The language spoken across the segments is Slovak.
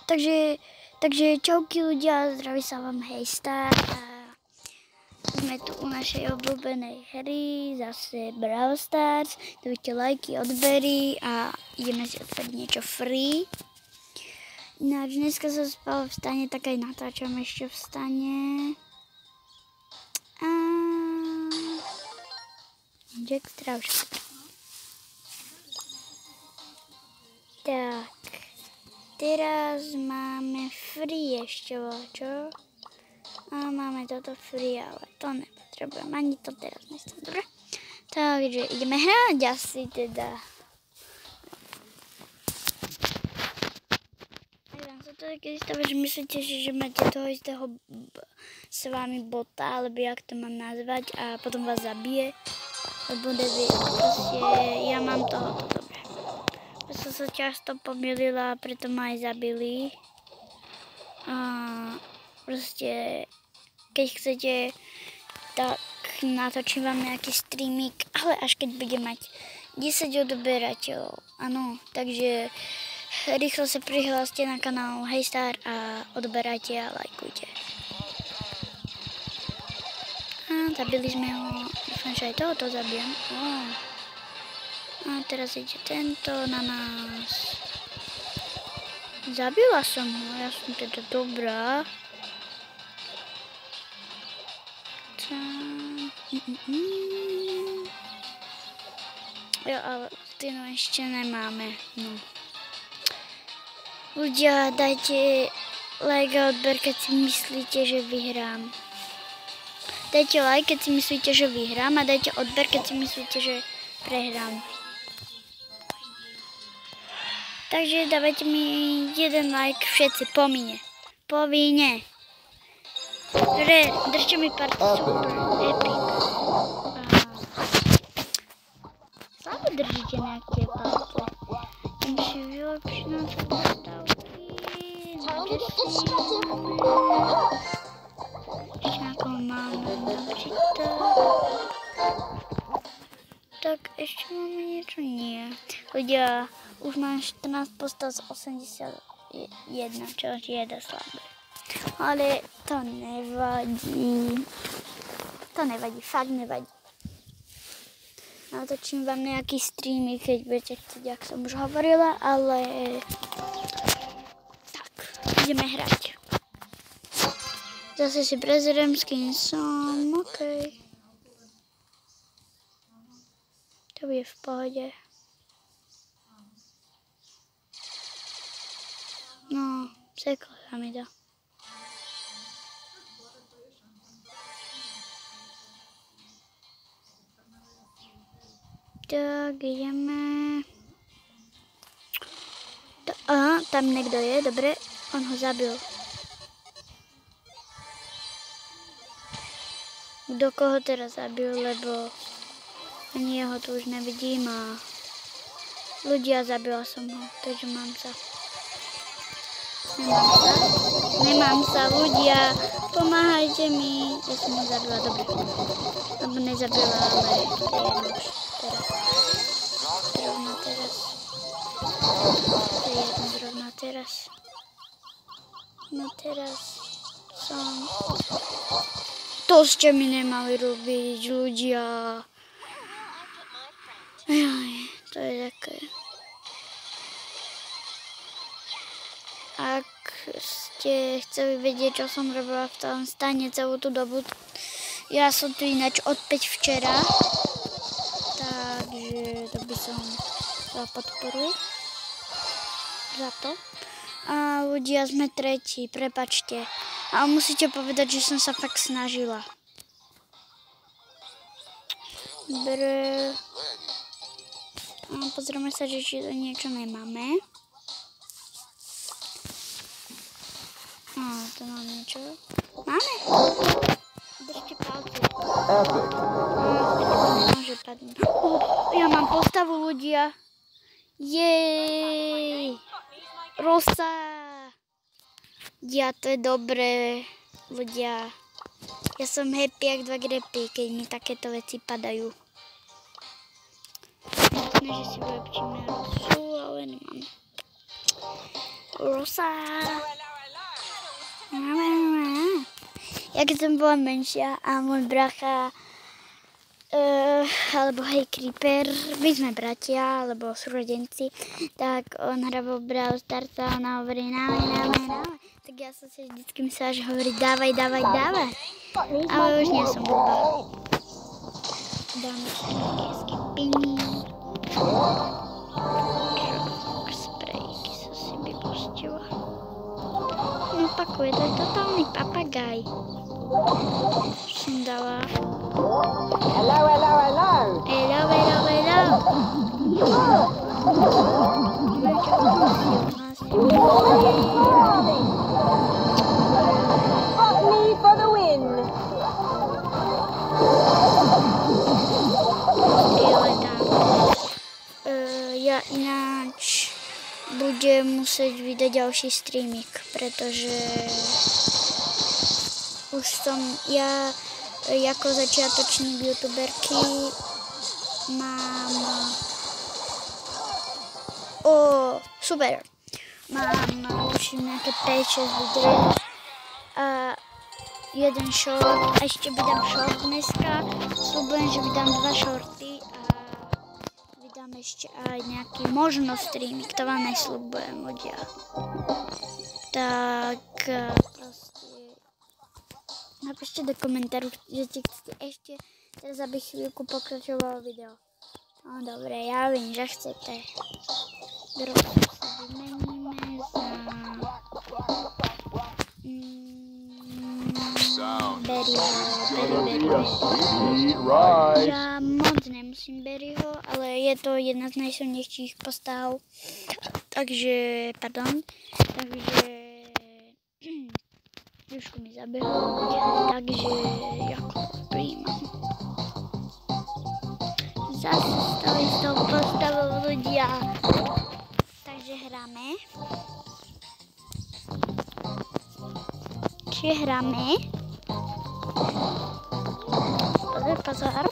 takže čauky ľudia, zdraví sa vám Hejstar a sme tu u našej obľúbenej hry, zase Brawl Stars, dajte lajky, odbery a ideme si otvoriť niečo free. Ináč dneska sa spalo v stane, tak aj natáčam ešte v stane. Extra už. Tak, teraz máme free ešte, čo? A máme toto free, ale to nepotrebujem, ani to teraz nechcem, dobre? Takže ideme hrať asi teda. Aj vám sa to takedy stáva, že myslíte, že máte toho istého s vami bota, alebo jak to mám nazvať, a potom vás zabije. Lebo proste ja mám tohoto, dobre. Som sa často pomýlila, preto ma aj zabili. Proste, keď chcete, tak natočím vám nejaký streamik, ale až keď budem mať 10 odberateľov. Áno, takže rýchlo sa prihláste na kanál Hejstar a odberajte a lajkujte. Zabili sme ho, dúfam, že aj tohoto zabijem. A teraz ide tento na nás. Zabila som ho, ja som teda dobrá. Jo, ale týnu ešte nemáme. No. Ľudia, dajte like a odber, keď si myslíte, že vyhrám. Dajte like, keď si myslíte, že vyhrám, a dajte odber, keď si myslíte, že prehrám. Takže dávajte mi jeden like všetci, povinne. Držte mi party, super, epic. Stále držíte nejaké party. Jdem si vylepšiť naše postavky. Ešte ako máme napríklad. Tak ešte máme niečo? Nie. Ľudia, už mám 14 postav z 81, čo je dosť slabé. Ale to nevadí. To nevadí, fakt nevadí. Natočím vám nejaký streamy, keď budete chcieť, jak som už hovorila, ale tak, ideme hrať. Zase si prezerám, s kým som, okej. To bude v pohode. No, seklo sa mi to. Tak, ideme. Aha, tam niekto je, dobre. On ho zabil. Kto koho teraz zabil, lebo ani jeho tu už nevidím a ľudia, zabila som ho, takže mám sa. Nemám sa, ľudia, pomáhajte mi. Ja som ho zabila, dobre. Lebo nezabila, ale to je jedno už teraz. Zrovna teraz. To je jedno zrovna teraz. No teraz som... To ste mi nemali robiť, ľudia. Jaj, to je také. Ak ste chceli vedieť, čo som robila v tom stane celú tú dobu, ja som tu ináč od 5 včera, takže to by som za podporu za to. A ľudia, sme tretí, prepačte. A musíte povedať, že som sa fakt snažila. Dobre. Pozrieme sa, že či to niečo nemáme. To mám niečo. Máme. Držte palce. Nemôže padnúť. Ja mám postavu, ľudia. Jej. Rosa. Ja, to je dobré, ľudia. Ja som happy jak 2 grepy, keď mi takéto veci padajú. Jasné, že si vylepšíme Rosu, ale nemám. Rosa. Ja keď som bola menšia a môj bracha, alebo hej Creeper, my sme bratia, alebo súrodenci, tak on hral Brawl Stars a ona hovorí dávaj. Tak ja som si vždycky myslela, že hovorí dávaj. Ale už nie som blbá. Dáme si nejaké skipiny. Sprejky som si vypustila. No pakuje, to je totálny papagaj. Už som dala. Hello. Me for the win. Ja ináč budem musieť vydať ďalší streamik, pretože už som ja ako začiatočník youtuberky mám super. Mám už nejaké 5-6 videí a jeden short, a ešte vydám short dneska. Sľubujem, že vydám 2 shorty a vydám ešte aj nejaký možno streamik, to vám nesľubujem ľudia. Tak proste napíšte do komentáru, že ti chcete ešte teraz, aby chvíľku pokračovalo video. No dobre, ja viem, že chcete. Dropu si vymeníme za Berryho. Ja moc nemusím Berryho, ale je to jedna z najsilnejších postav. Takže, pardon. Takže trošku mi zabehol. Takže jako príjmam. Zase stali s tou postavou ľudia. Takže hráme. Čiže hráme. Pozor.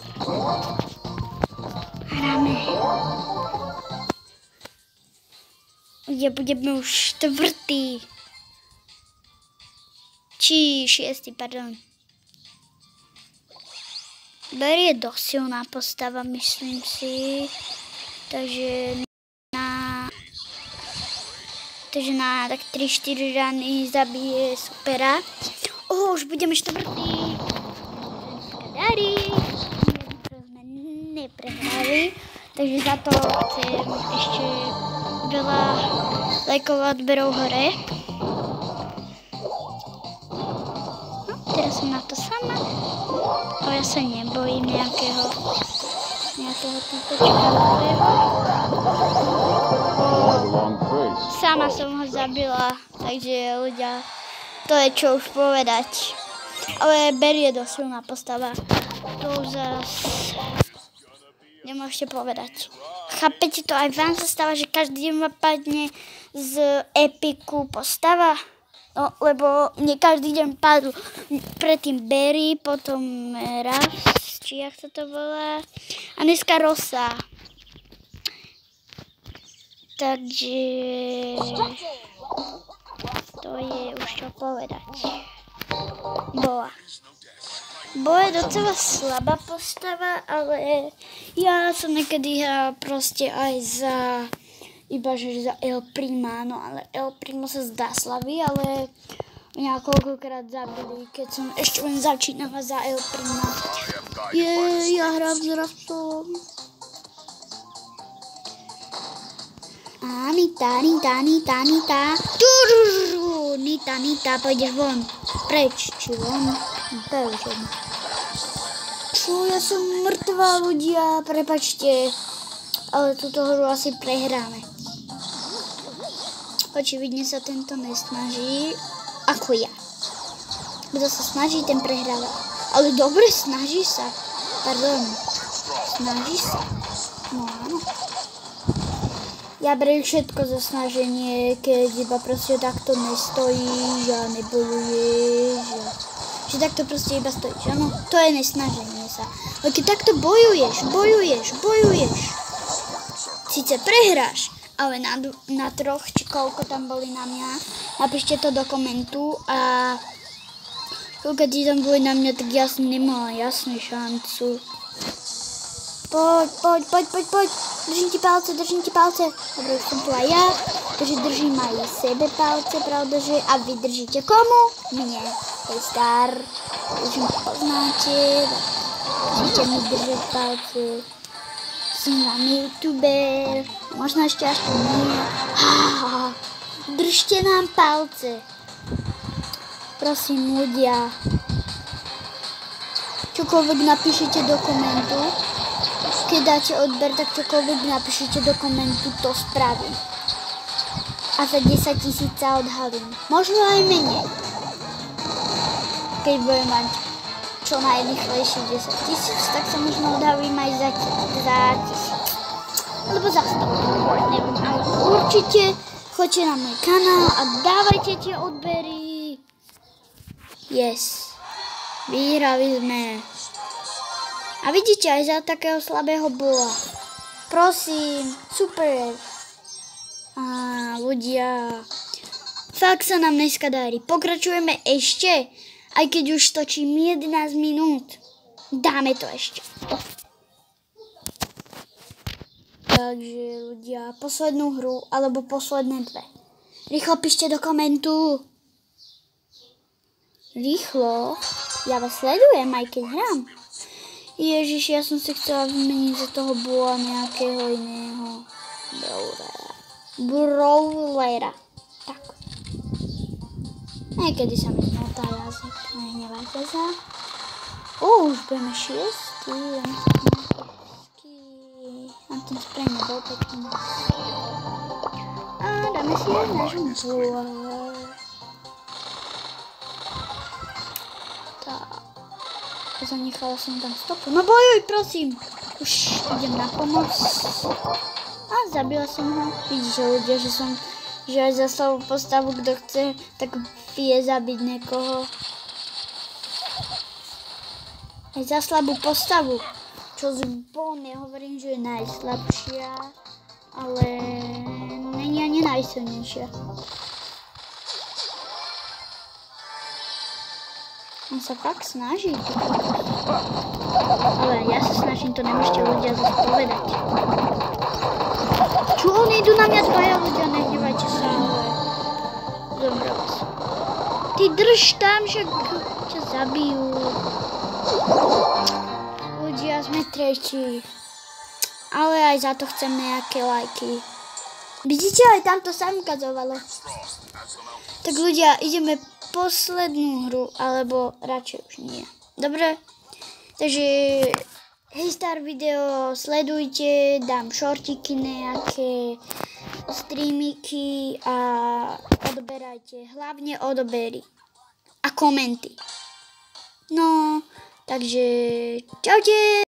Hráme. Budeme už 4. Či 6, pardon. Berry je dosť silná postava, myslím si. Takže na tak 3-4 rany zabije supera. Už budeme 4. Darí. Sme neprehrali. Takže za to chcem ešte veľa lajkov a odberov hore. No, teraz som na to sama. Ale ja sa nebojím nejakého týpečka. Sama som ho zabila, takže ľudia, to je čo už povedať. Ale Berry je dosť silná postava. To už zase nemôžete povedať. Chápete to? Aj vám sa stáva, že každý deň vám padne z epiku postava? No, lebo mne každý deň padl predtým Berry, potom Ruffs, či jak sa to volá, a dneska Rosa. Takže to je už čo povedať. Boa je docela slabá postava, ale ja som niekedy hral proste aj iba že za El Prima, no ale El Primo sa zdá slabý, ale mňa koľkokrát zabili, keď som ešte len začínala za El Prima. Ja hrám s Raftom. Nita, pôjdeš von. Preč, či von? To je už jedno. Čo, ja som mŕtvá, ľudia, prepačte. Ale túto hru asi prehráme. Očividne sa tento nesnaží, ako ja. Kto sa snaží, ten prehráva. Ale dobre, snaží sa. Pardon. Snaží sa. No áno. Ja beriem všetko za snaženie, keď iba proste takto nestojíš a nebojuješ. Že takto proste iba stojíš, áno? To je nesnaženie sa. Ale keď takto bojuješ. Sice prehráš, ale na 3, či koľko tam boli na mňa. Napíšte to do komentu a koľko tí tam boli na mňa, tak ja som nemala jasnú šancu. Poď. Držím ti palce. Dobre, už som tu aj ja. Takže držím aj sebe palce, pravda, že... A vy držíte komu? Mne. Hejstar. Držím poznáte. Držíte mi držať palce. Som vám youtuber. Možno ešte až to nie. Držte nám palce. Prosím, ľudia. Čokoľvek napíšete do komentu. Keď dáte odber, tak čokoľvek napíšete do komentu, to spravím. A za 10 000 sa odhalím. Možno aj menej. Keď budem mať čo najrýchlejšie 10 000, tak sa možno odhalím aj za 1000. Alebo za 100. Neviem, ale určite choďte na môj kanál a dávajte tie odbery. Yes. Vyhrali sme. A vidíte, aj za takého slabého bola. Prosím, super. Ľudia. Fakt sa nám dneska darí. Pokračujeme ešte, aj keď už točím 11 minút. Dáme to ešte. Takže ľudia, poslednú hru, alebo posledné 2. Rýchlo píšte do komentu. Rýchlo. Ja vás sledujem, aj keď hrám. Ježiš, ja som si chcela vymeniť za toho bola nejakého iného brawlera. Tak. Niekedy sa mi zmotá jazyk, nehnevajte sa. Už budeme 6. A ten spray nebol pekný. A dáme si aj nášho bola. Zanechala som tam stopu. No bojuj, prosím. Už idem na pomoc. A zabila som ho. Vidíte ľudia, že aj za slabú postavu, kto chce, tak vie zabiť niekoho. Aj za slabú postavu. Čo z Bon, ja hovorím, že je najslabšia, ale není ani najsilnejšia. On sa fakt snaží. Ale ja sa snažím, to nemôžete ľudia zase povedať. Čo oni idú na mňa dvaja ľudia, nehnevajte sa, ale zomrel som. Ty drž tam, že ťa zabijú. Ľudia, sme 3. Ale aj za to chcem nejaké lajky. Vidíte, aj tamto sa mi ukazovalo. Tak ľudia, ideme poslednú hru, alebo radšej už nie. Dobre? Takže Hejstar video sledujte, dám šortiky nejaké, streamiky a odoberajte. Hlavne odobery a komenty. No, takže čaute!